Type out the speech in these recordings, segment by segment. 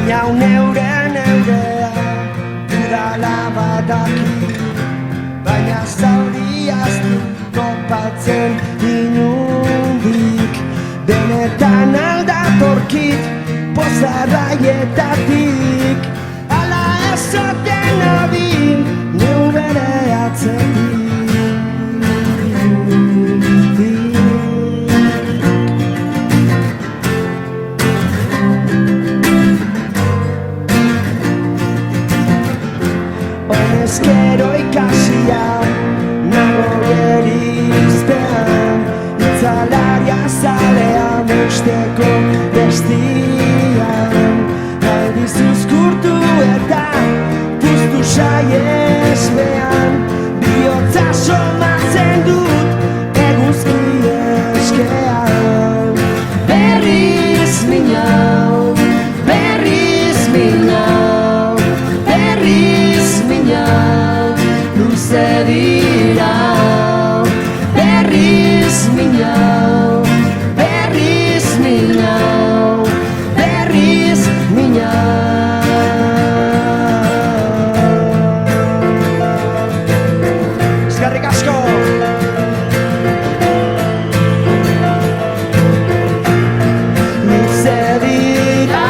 Hau neurea udala badaki, baina zauriaz du topatzen inundik. Benetan aldatorkit pozarraietatik, ala ezoten nabil neu bere atzetik. Honezkero ikasia nago gerizpean, itzalaria zalean usteko bestian. Aldiz uzkurtu eta puztu saiespean, bihotza somatzen dut eguzki eskean. Berriz minau, berriz minau, berriz minau, luze dira. Berriz minau, berriz minau, berriz minau. Eskerrik asko! Luze dira.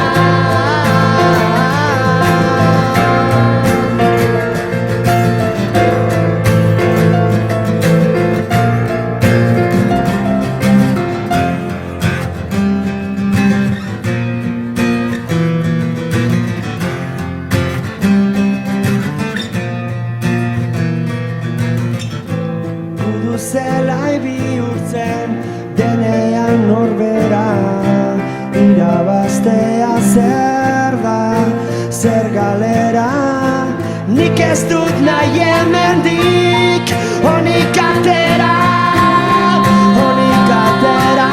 Zelai bihurtzen denean norbera, irabaztea zer da, zer galera. Nik ez dut nahi hemendik honik atera, honik atera.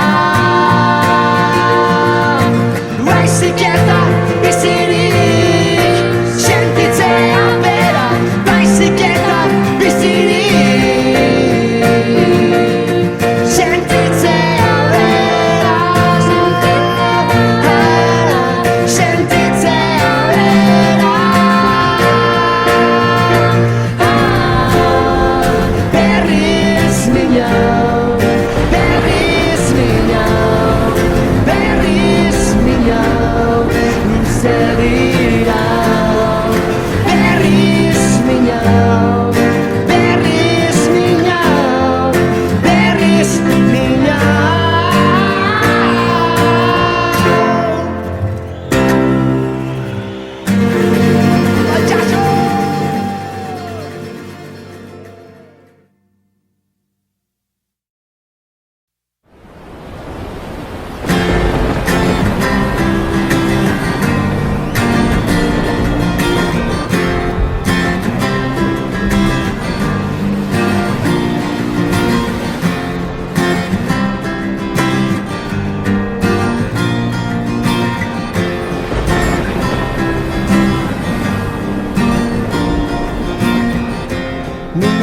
Baizik eta bizirik sentitzea bera, baizik eta bizirik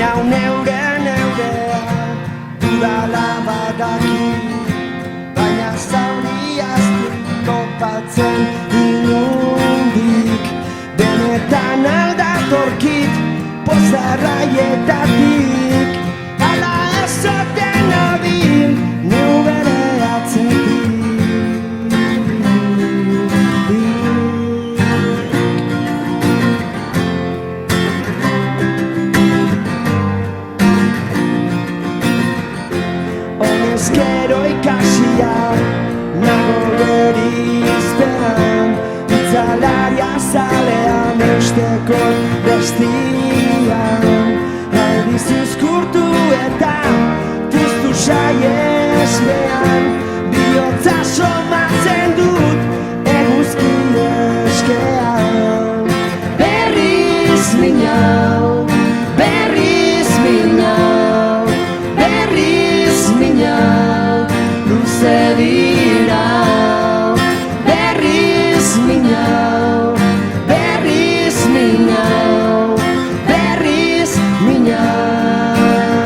Hau neurea udala badaki, baina zauriaz du topatzen inundik. Benetan aldatorkit pozarraietatik, ala ezoten nabil neu bere atzetik. Honezkero ikasia nago gerizpean, itzalaria zalean usteko bestian. Aldiz uzkurtu eta puztu saiespean, bihotza somatzen dut eguzki eskean. Berriz minau, berriz minau, berriz minau, luze dira. Berriz minau, berriz minau, berriz minau.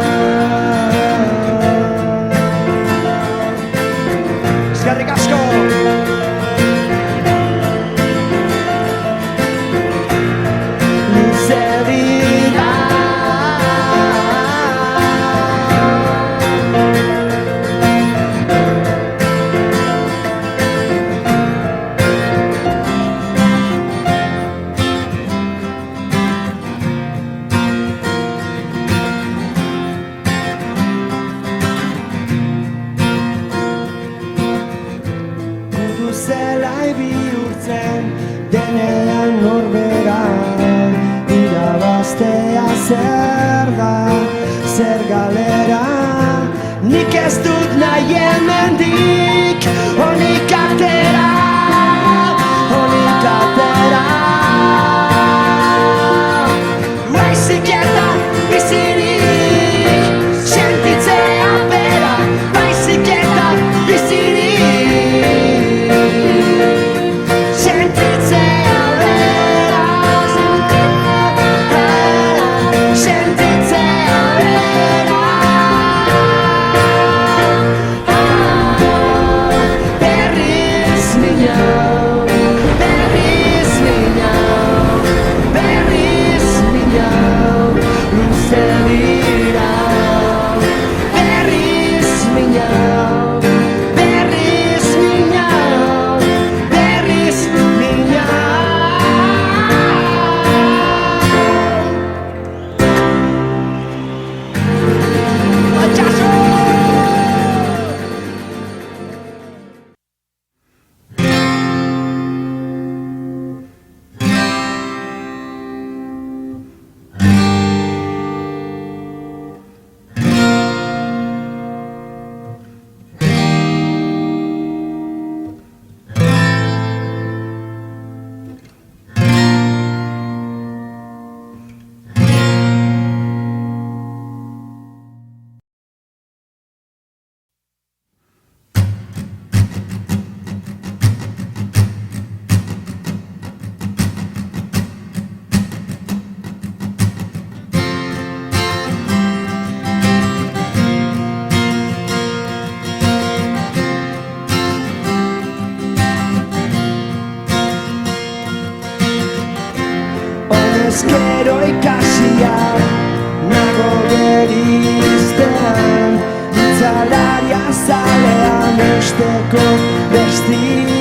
zer galera, nik ez dut nahi hemendik onik atera, onik atera. Baizik eta bizirik sentitzea bera, baizik eta bizirik sentitzea bera, sentitzea bera. Berriz minau, berriz minau, berriz minau, luze dira. Berriz minau, berriz minau, berriz minau. Atxaso! Honezkero ikasia nago beriztean, itzalaria zalean usteko bestia.